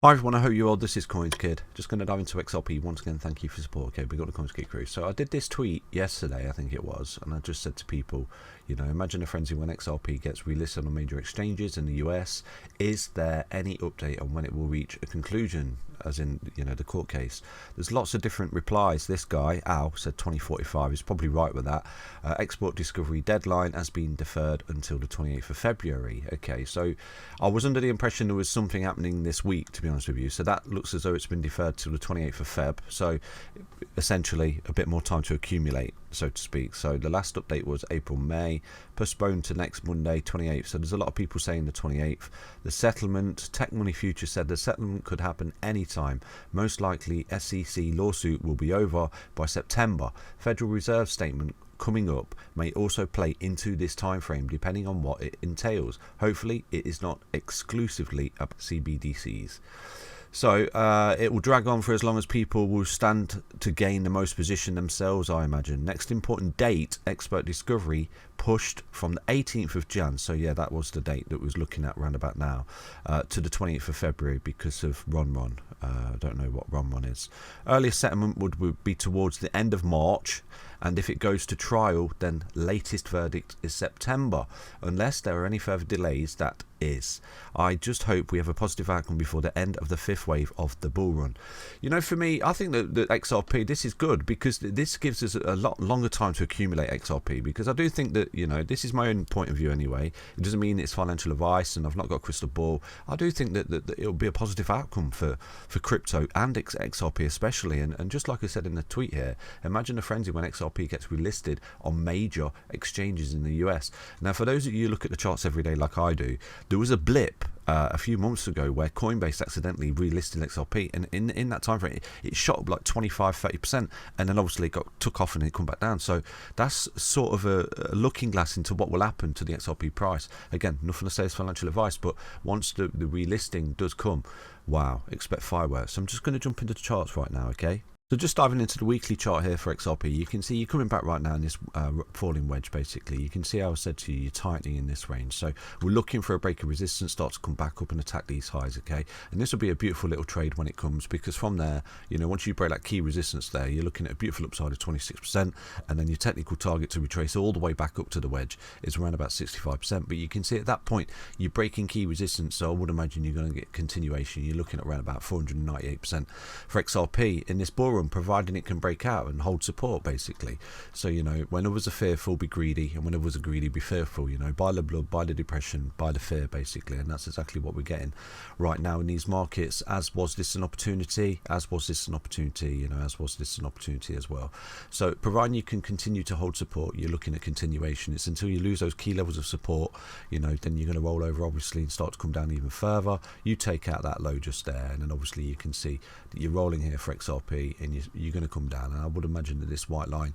Hi everyone, I hope you're well. This is CoinsKid. Just going to dive into XRP once again. Thank you for support. Okay, we got the CoinsKid crew. So I did this tweet yesterday, I think it was, and I just said to people, imagine a frenzy when XRP gets relisted on major exchanges in the US. Is there any update on when it will reach a conclusion, as in, the court case? There's lots of different replies. This guy, Al, said 2045. He's probably right with that. Export discovery deadline has been deferred until the 28th of February. Okay, so I was under the impression there was something happening this week, to be honest with you. So that looks as though it's been deferred till the 28th of Feb. So essentially a bit more time to accumulate, so to speak. So the last update was April, May, postponed to next Monday, 28th. So there's a lot of people saying the 28th. The settlement, Tech Money Future said the settlement could happen anytime. Most likely SEC lawsuit will be over by September. Federal Reserve statement coming up may also play into this time frame depending on what it entails. Hopefully it is not exclusively about CBDCs. So it will drag on for as long as people will stand to gain the most position themselves, I imagine. Next important date, expert discovery, pushed from the 18th of Jan. So yeah, that was the date that was looking at round about now, to the 20th of February because of Ron. I don't know what Ron is. Earliest settlement would be towards the end of March. And if it goes to trial, then latest verdict is September. Unless there are any further delays, that is. I just hope we have a positive outcome before the end of the fifth wave of the bull run. For me, I think that XRP, this is good because this gives us a lot longer time to accumulate XRP, because I do think that, this is my own point of view anyway. It doesn't mean it's financial advice and I've not got a crystal ball. I do think that it'll be a positive outcome for crypto and XRP especially. And just like I said in the tweet here, imagine a frenzy when XRP gets relisted on major exchanges in the US. Now, for those of you who look at the charts every day like I do, there was a blip a few months ago where Coinbase accidentally relisted XRP, and in that time frame it shot up like 25-30%, and then obviously it took off and it come back down. So that's sort of a looking glass into what will happen to the XRP price. Again, nothing to say is financial advice, but once the relisting does come, wow, expect fireworks. So I'm just going to jump into the charts right now, okay? So just diving into the weekly chart here for XRP, you can see you're coming back right now in this falling wedge basically. You can see how I said to you, you're tightening in this range. So we're looking for a break of resistance, start to come back up and attack these highs, okay? And this will be a beautiful little trade when it comes, because from there, once you break that key resistance there, you're looking at a beautiful upside of 26%, and then your technical target to retrace all the way back up to the wedge is around about 65%. But you can see at that point, you're breaking key resistance, so I would imagine you're going to get continuation. You're looking at around about 498% for XRP in this bull run, providing it can break out and hold support basically. So when others are fearful, be greedy, and when others are greedy, be fearful. Buy the blood, buy the depression, buy the fear basically. And that's exactly what we're getting right now in these markets. As was this an opportunity, as was this an opportunity, as was this an opportunity as well. So providing you can continue to hold support, you're looking at continuation. It's until you lose those key levels of support, then you're going to roll over obviously and start to come down even further. You take out that low just there, and then obviously you can see that you're rolling here for XRP, and you're going to come down. And I would imagine that this white line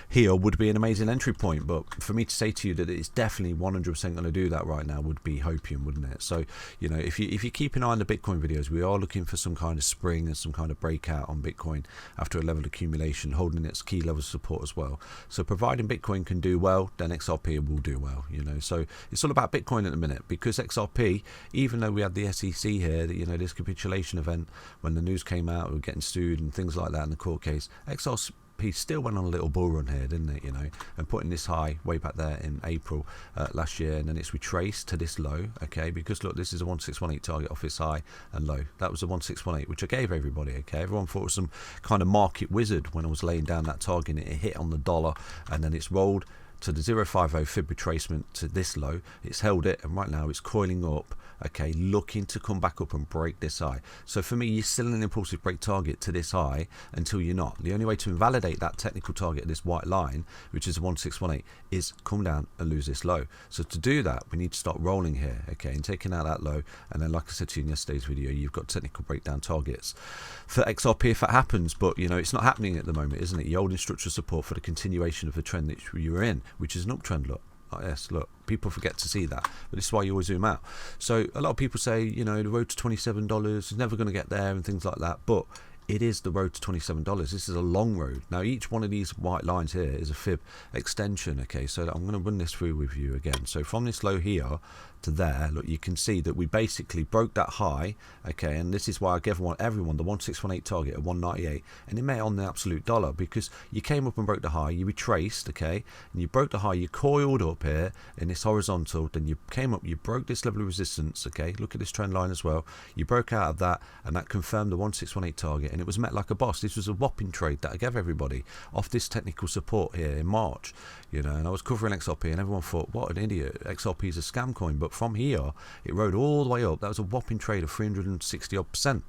here would be an amazing entry point, but for me to say to you that it's definitely 100% going to do that right now would be hopium, wouldn't it? So if you keep an eye on the Bitcoin videos, we are looking for some kind of spring and some kind of breakout on Bitcoin after a level of accumulation, holding its key level of support as well. So providing Bitcoin can do well, then XRP will do well. So it's all about Bitcoin at the minute, because XRP, even though we had the SEC here, this capitulation event when the news came out, we were getting sued and things like that in the court case, XRP still went on a little bull run here, didn't it? And putting this high way back there in April last year, and then it's retraced to this low, okay? Because look, this is a 1618 target off its high and low. That was a 1618, which I gave everybody, okay? Everyone thought it was some kind of market wizard when I was laying down that target. It hit on the dollar, and then it's rolled to the 050 fib retracement to this low. It's held it, and right now it's coiling up, okay, looking to come back up and break this high. So for me, you're still an impulsive break target to this high until you're not. The only way to invalidate that technical target, this white line, which is 1618, is come down and lose this low. So to do that, we need to start rolling here, okay, and taking out that low. And then, like I said to you in yesterday's video, you've got technical breakdown targets for XRP if that happens. But it's not happening at the moment, isn't it? You're holding structural support for the continuation of the trend that you were in, which is an uptrend. Look, yes, look, people forget to see that, but this is why you always zoom out. So a lot of people say, the road to $27 is never going to get there and things like that, but it is the road to $27. This is a long road. Now, each one of these white lines here is a fib extension, okay? So I'm going to run this through with you again. So from this low here to there, look, you can see that we basically broke that high, okay, and this is why I gave everyone the 1618 target at 198, and it made it on the absolute dollar, because you came up and broke the high, you retraced, okay, and you broke the high, you coiled up here in this horizontal, then you came up, you broke this level of resistance, okay, look at this trend line as well, you broke out of that, and that confirmed the 1618 target, and it was met like a boss. This was a whopping trade that I gave everybody off this technical support here in March, you know, and I was covering XRP, and everyone thought, what an idiot, XRP is a scam coin, but from here, it rode all the way up. That was a whopping trade of 360 odd %.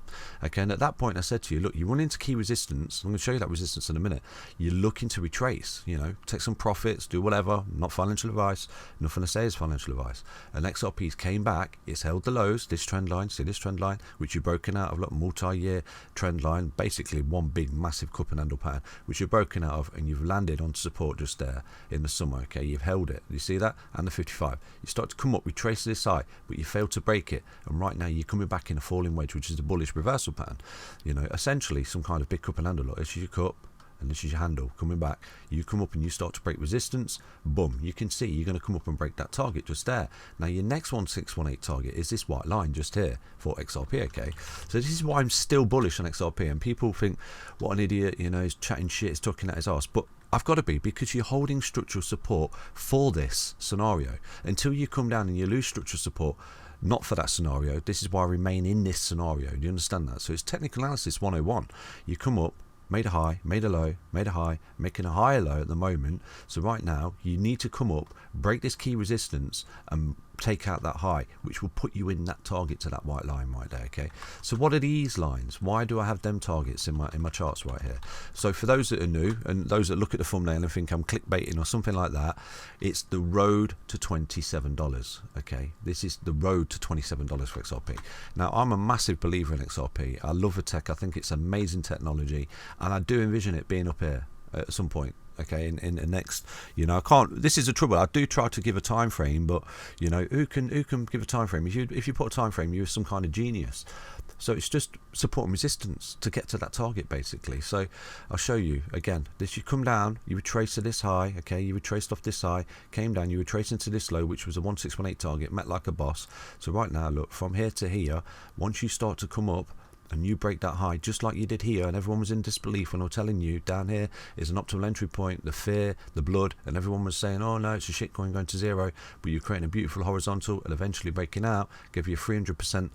Okay, and at that point I said to you, look, you run into key resistance, I'm going to show you that resistance in a minute, you're looking to retrace, you know, take some profits, do whatever, not financial advice, nothing to say is financial advice. And XRP's came back, it's held the lows, this trend line, see this trend line, which you've broken out of, look, multi-year trend line, basically one big massive cup and handle pattern, which you've broken out of, and you've landed on support just there in the summer, okay, you've held it, you see that, and the 55, you start to come up, retrace this high, but you failed to break it, and right now you're coming back in a falling wedge, which is the bullish reversal pattern, you know, essentially some kind of big cup and handle. Look, this is your cup, and this is your handle coming back, you come up and you start to break resistance, boom, you can see you're going to come up and break that target just there. Now your next 1618 target is this white line just here for XRP, okay, so this is why I'm still bullish on XRP, and people think, what an idiot, you know, he's chatting shit, he's talking at his ass, but I've got to be, because you're holding structural support for this scenario. Until you come down and you lose structural support, not for that scenario, this is why I remain in this scenario. Do you understand that? So it's technical analysis 101. You come up, made a high, made a low, made a high, making a higher low at the moment. So right now you need to come up, break this key resistance and take out that high, which will put you in that target to that white line right there, okay? So what are these lines? Why do I have them targets in my charts right here? So for those that are new and those that look at the thumbnail and think I'm clickbaiting or something like that, it's the road to $27, okay? This is the road to $27 for XRP. Now I'm a massive believer in XRP. I love the tech. I think it's amazing technology, and I do envision it being up here at some point, okay, in the next, you know, I can't, this is the trouble, I do try to give a time frame, but you know, who can give a time frame? If you put a time frame, you're some kind of genius. So it's just support and resistance to get to that target, basically. So I'll show you again, this, you come down, you retrace to this high, okay, you retraced off this high, came down, you retraced into this low, which was a 1618 target, met like a boss. So right now, look, from here to here, once you start to come up and you break that high just like you did here, and everyone was in disbelief when I was telling you down here is an optimal entry point, the fear, the blood, and everyone was saying, oh no, it's a shit coin going to zero, but you're creating a beautiful horizontal and eventually breaking out, give you a 300%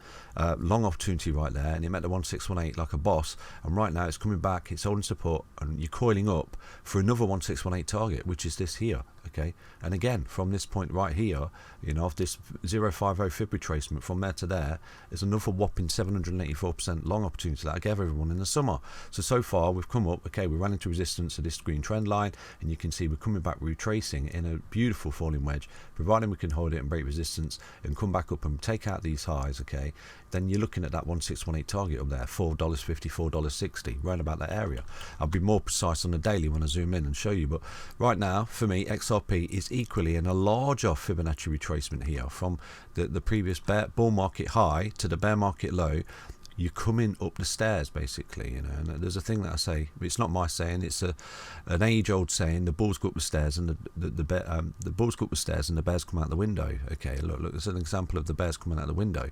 long opportunity right there, and it met the 1618 like a boss, and right now it's coming back, it's holding support, and you're coiling up for another 1618 target, which is this here, okay, and again from this point right here, you know, off this 050 fib retracement from there to there is another whopping 784% long opportunity that I gave everyone in the summer. So far we've come up, okay, we ran into resistance to this green trend line, and you can see we're coming back retracing in a beautiful falling wedge, providing we can hold it and break resistance and come back up and take out these highs, okay, then you're looking at that 1618 target up there, $4.50, $4.60, right about that area. I'll be more precise on the daily when I zoom in and show you, but right now for me XRP is equally in a larger Fibonacci retracement here from the previous bull market high to the bear market low. You're coming up the stairs, basically, you know, and there's a thing that I say, it's not my saying, it's an age-old saying, the bulls go up the stairs and the bulls go up the stairs and the bears come out the window, okay, look, it's an example of the bears coming out the window,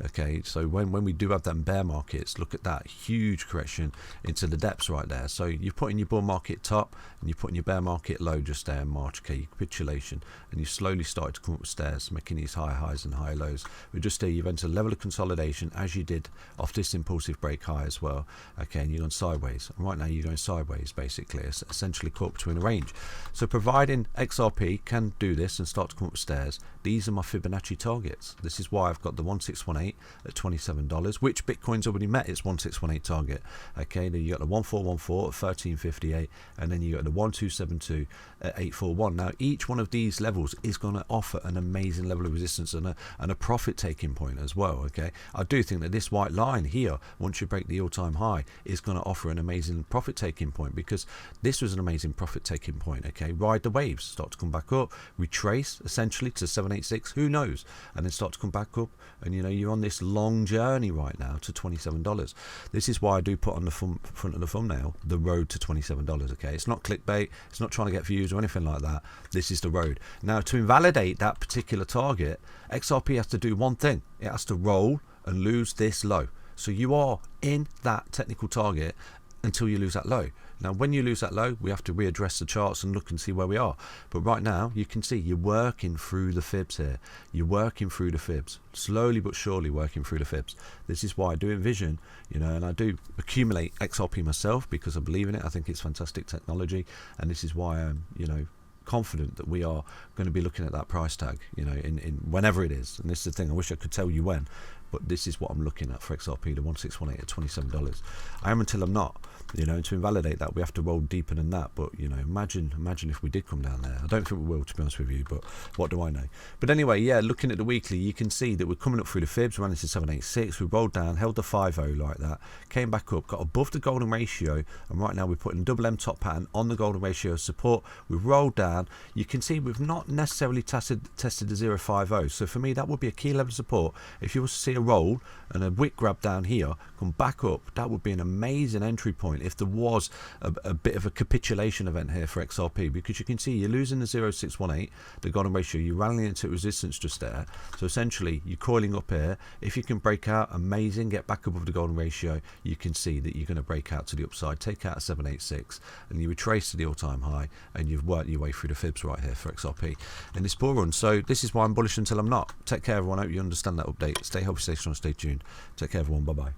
okay, so when we do have them bear markets, look at that huge correction into the depths right there. So you're putting your bull market top and you're putting your bear market low just there in March, okay, capitulation, and you slowly started to come up the stairs, making these higher highs and higher lows. But just here you've entered a level of consolidation as you did off this impulsive break high as well, okay, and you're going sideways, and right now you're going sideways, basically, it's essentially caught between a range. So providing XRP can do this and start to come up the stairs, these are my Fibonacci targets. This is why I've got the 1618 at $27, which Bitcoin's already met its 1618 target, okay, then you got the 1414 at 1358, and then you got the 1272 at 841. Now each one of these levels is going to offer an amazing level of resistance and a profit taking point as well, okay. I do think that this white line line here, once you break the all-time high, is going to offer an amazing profit taking point, because this was an amazing profit taking point. Okay, ride the waves, start to come back up, retrace essentially to 786, who knows, and then start to come back up, and you're on this long journey right now to $27. This is why I do put on the front of the thumbnail the road to $27. Okay, it's not clickbait, it's not trying to get views or anything like that. This is the road. Now, to invalidate that particular target, XRP has to do one thing. It has to roll and lose this low. So you are in that technical target until you lose that low. Now, when you lose that low, we have to readdress the charts and look and see where we are. But right now, you can see you're working through the fibs here. You're working through the fibs, slowly but surely working through the fibs. This is why I do envision, and I do accumulate XRP myself, because I believe in it. I think it's fantastic technology, and this is why I'm, confident that we are going to be looking at that price tag, in whenever it is. And this is the thing, I wish I could tell you when, but this is what I'm looking at for XRP, the 1618 at $27. I am until I'm not. And to invalidate that, we have to roll deeper than that. But imagine if we did come down there. I don't think we will, to be honest with you, but what do I know? But anyway, yeah, looking at the weekly, you can see that we're coming up through the fibs, ran into 786, we rolled down, held the 5-0 like that, came back up, got above the golden ratio, and right now we're putting double M top pattern on the golden ratio support. We've rolled down. You can see we've not necessarily tested the 050. So for me, that would be a key level of support. If you were to see a roll and a wick grab down here, come back up, that would be an amazing entry point if there was a bit of a capitulation event here for XRP, because you can see you're losing the 0618, the golden ratio, you're rallying into resistance just there. So essentially you're coiling up here. If you can break out, amazing, get back above the golden ratio, you can see that you're going to break out to the upside, take out a 786, and you retrace to the all-time high, and you've worked your way through the fibs right here for XRP in this bull run. So this is why I'm bullish until I'm not. Take care, everyone. I hope you understand that update. Stay healthy, stay strong, stay tuned. Take care, everyone. Bye bye.